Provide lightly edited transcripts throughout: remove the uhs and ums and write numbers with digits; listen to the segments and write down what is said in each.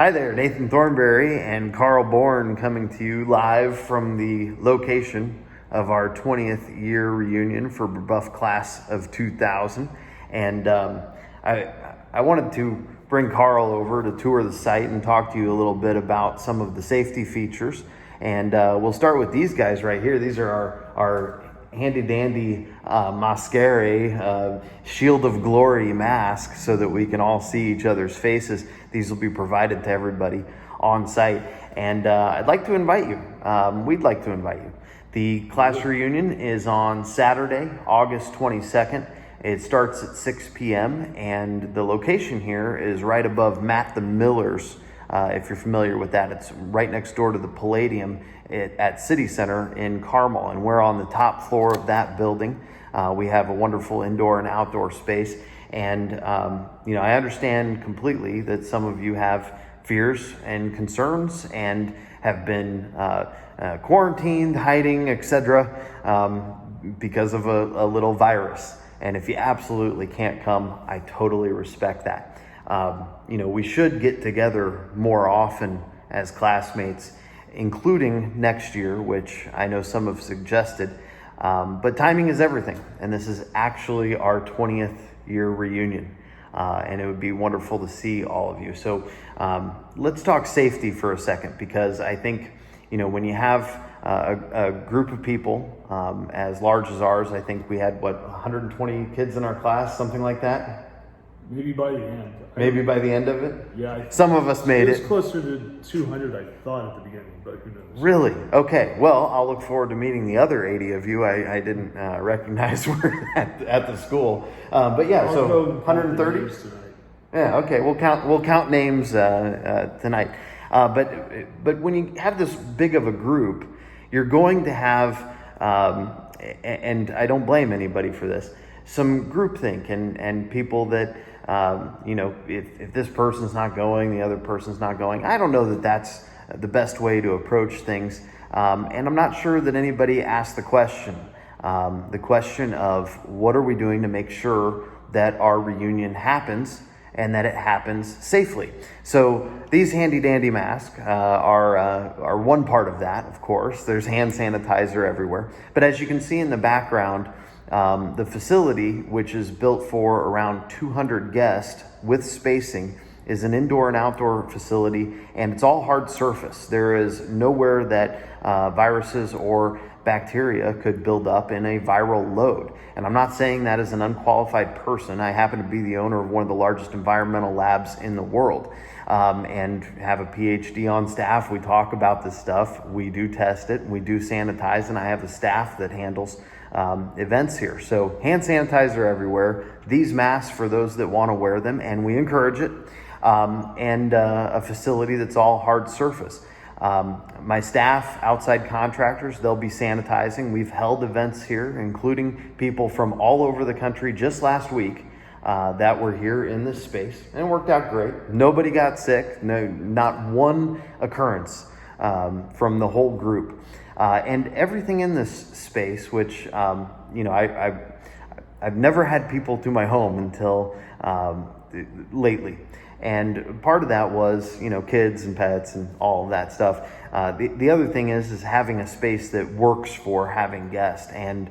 Hi there, Nathan Thornberry and Karl Born coming to you live from the location of our 20th year reunion for Brebeuf class of 2000. And I wanted to bring Karl over to tour the site and talk to you a little bit about some of the safety features. And we'll start with these guys right here. These are our handy dandy mascare, shield of glory mask, so that we can all see each other's faces. These will be provided to everybody on site. And I'd like to invite you. We'd like to invite you. The class reunion is on Saturday, August 22nd. It starts at 6 p.m. and the location here is right above Matt the Miller's. If you're familiar with that, it's right next door to the Palladium at City Center in Carmel, and we're on the top floor of that building. We have a wonderful indoor and outdoor space, and I understand completely that some of you have fears and concerns and have been quarantined, hiding, etc., because of a little virus. And if you absolutely can't come, I totally respect that. We should get together more often as classmates, including next year, which I know some have suggested. But timing is everything. And this is actually our 20th year reunion. And it would be wonderful to see all of you. So let's talk safety for a second, because I think, when you have a group of people as large as ours, I think we had, 120 kids in our class, something like that? Maybe by the end. Maybe by the end of it? Yeah. Some of us made it. It was closer to 200, I thought, at the beginning, but who knows? Really? Okay. Well, I'll look forward to meting the other 80 of you I didn't recognize were at the school. But yeah, I'll so go 130? Yeah, okay. We'll count names tonight. But when you have this big of a group, you're going to have, and I don't blame anybody for this, some groupthink and people that, if this person's not going, the other person's not going. I don't know that that's the best way to approach things. And I'm not sure that anybody asked the question of what are we doing to make sure that our reunion happens and that it happens safely. So these handy dandy masks are one part of that, of course. There's hand sanitizer everywhere. But as you can see in the background, the facility, which is built for around 200 guests with spacing, is an indoor and outdoor facility, and it's all hard surface. There is nowhere that viruses or bacteria could build up in a viral load. And I'm not saying that as an unqualified person. I happen to be the owner of one of the largest environmental labs in the world, and have a PhD on staff. We talk about this stuff. We do test it. We do sanitize, and I have a staff that handles events here. So hand sanitizer everywhere, these masks for those that want to wear them, and we encourage it, and a facility that's all hard surface. My staff, outside contractors, they'll be sanitizing. We've held events here, including people from all over the country just last week that were here in this space, and it worked out great. Nobody got sick, not one occurrence from the whole group. And everything in this space, which, I've never had people to my home until lately. And part of that was, kids and pets and all of that stuff. The other thing is having a space that works for having guests. And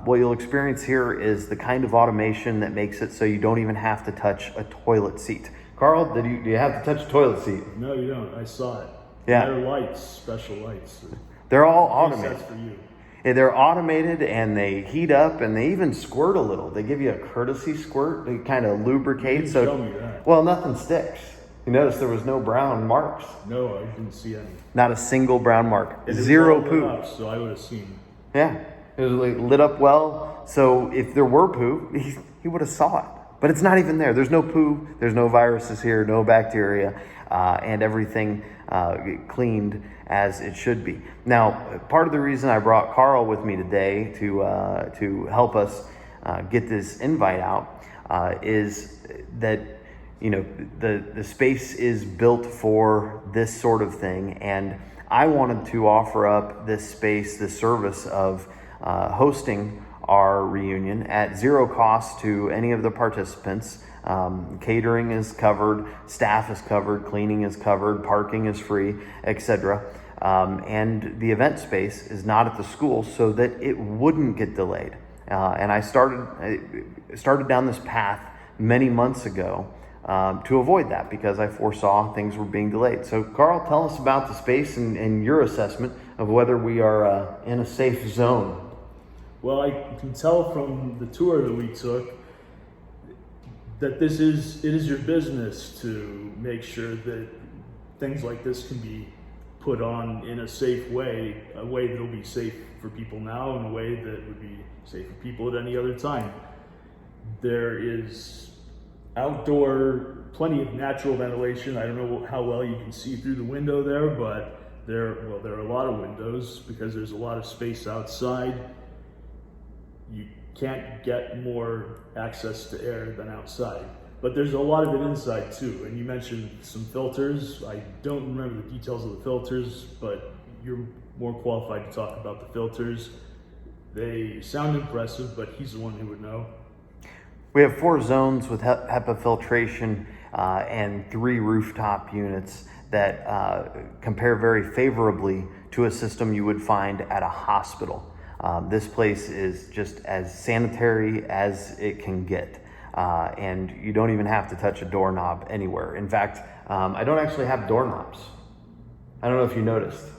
what you'll experience here is the kind of automation that makes it so you don't even have to touch a toilet seat. Karl, do you have to touch a toilet seat? No, you don't. I saw it. Yeah. They're lights, special lights. They're all automated. That's for you. Yeah, they're automated, and they heat up, and they even squirt a little. They give you a courtesy squirt to kind of lubricate. So show me that. Well, nothing sticks. You notice there was no brown marks. No, I didn't see any. Not a single brown mark. It Zero lit poo. up, so I would have seen. Yeah, it was lit up well. So if there were poo, he would have saw it. But it's not even there. There's no poo. There's no viruses here. No bacteria, and everything cleaned as it should be. Now, part of the reason I brought Karl with me today to help us get this invite out is that the space is built for this sort of thing, and I wanted to offer up this space, this service of hosting our reunion at zero cost to any of the participants. Catering is covered, staff is covered, cleaning is covered, parking is free, etc. And the event space is not at the school so that it wouldn't get delayed. And I started down this path many months ago to avoid that because I foresaw things were being delayed. So Karl, tell us about the space and your assessment of whether we are in a safe zone. Well, I can tell from the tour that we took that it is your business to make sure that things like this can be put on in a safe way, a way that'll be safe for people now and a way that would be safe for people at any other time. There is outdoor, plenty of natural ventilation. I don't know how well you can see through the window there, but there are a lot of windows because there's a lot of space outside. You can't get more access to air than outside. But there's a lot of it inside too. And you mentioned some filters. I don't remember the details of the filters, but you're more qualified to talk about the filters. They sound impressive, but he's the one who would know. We have 4 zones with HEPA filtration and 3 rooftop units that compare very favorably to a system you would find at a hospital. This place is just as sanitary as it can get. And you don't even have to touch a doorknob anywhere. In fact, I don't actually have doorknobs. I don't know if you noticed.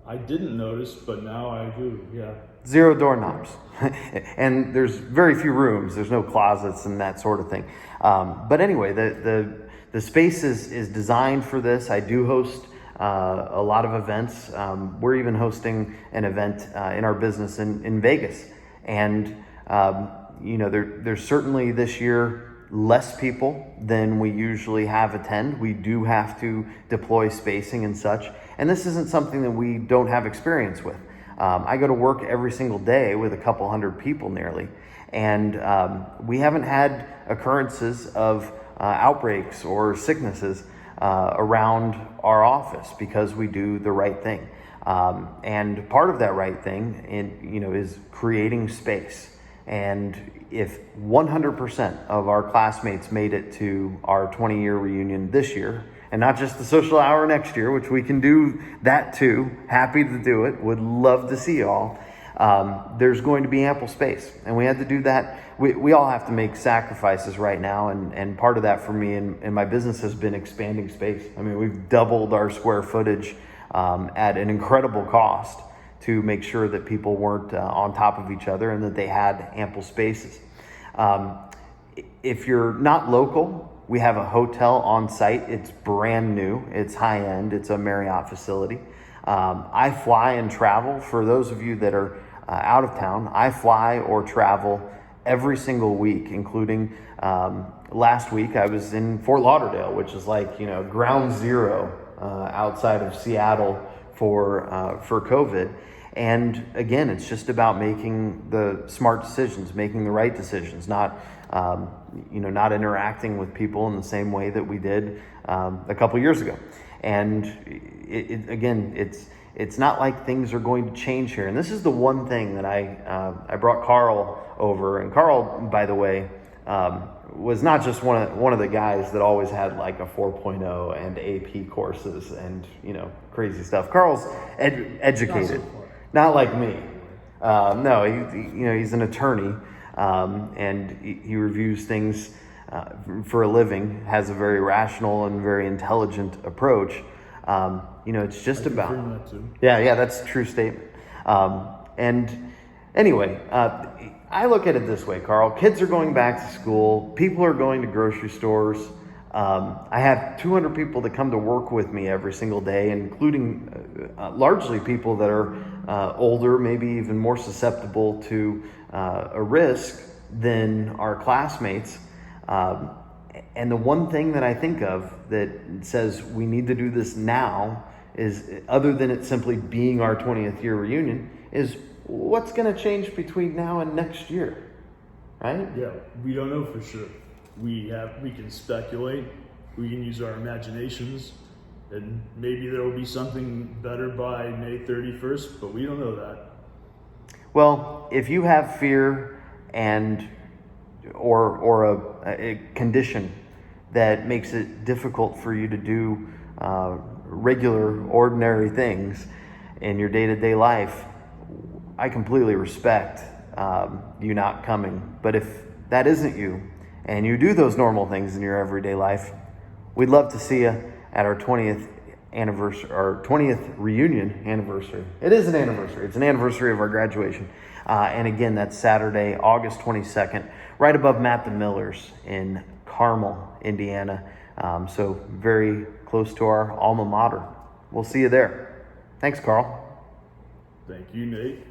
I didn't notice, but now I do, yeah. 0 doorknobs. And there's very few rooms. There's no closets and that sort of thing. But anyway, the space is designed for this. I do host a lot of events. We're even hosting an event in our business in Vegas. And there's certainly this year less people than we usually have attend. We do have to deploy spacing and such. And this isn't something that we don't have experience with. I go to work every single day with a couple hundred people nearly. And we haven't had occurrences of outbreaks or sicknesses around our office because we do the right thing. And part of that right thing is creating space. And if 100% of our classmates made it to our 20-year reunion this year, and not just the social hour next year, which we can do that too, happy to do it, would love to see y'all, there's going to be ample space. And we had to do that. We all have to make sacrifices right now. And part of that for me and my business has been expanding space. I mean, we've doubled our square footage at an incredible cost to make sure that people weren't on top of each other and that they had ample spaces. If you're not local, we have a hotel on site. It's brand new. It's high end. It's a Marriott facility. I fly and travel. For those of you that are out of town, I fly or travel every single week, including last week I was in Fort Lauderdale, which is like, ground zero outside of Seattle for COVID. And again, it's just about making the smart decisions, making the right decisions, not interacting with people in the same way that we did a couple years ago. And it's not like things are going to change here. And this is the one thing that I brought Karl over. And Karl, by the way, was not just one of the guys that always had like a 4.0 and AP courses and crazy stuff. Karl's educated. Not like me. No, he's an attorney, and he reviews things for a living. Has a very rational and very intelligent approach. It's just about. Yeah, that's a true statement. And anyway, I look at it this way, Karl. Kids are going back to school. People are going to grocery stores. I have 200 people that come to work with me every single day, including largely people that are older, maybe even more susceptible to a risk than our classmates. And the one thing that I think of that says we need to do this now is, other than it simply being our 20th year reunion, is what's going to change between now and next year, right? Yeah, we don't know for sure. We can speculate, we can use our imaginations, and maybe there will be something better by May 31st, but we don't know that. Well, if you have fear and or a condition that makes it difficult for you to do regular, ordinary things in your day-to-day life, I completely respect you not coming. But if that isn't you, and you do those normal things in your everyday life, we'd love to see you at our 20th anniversary, our 20th reunion anniversary. It is an anniversary. It's an anniversary of our graduation. And again, that's Saturday, August 22nd, right above Matt the Millers in Carmel, Indiana. So very close to our alma mater. We'll see you there. Thanks, Karl. Thank you, Nate.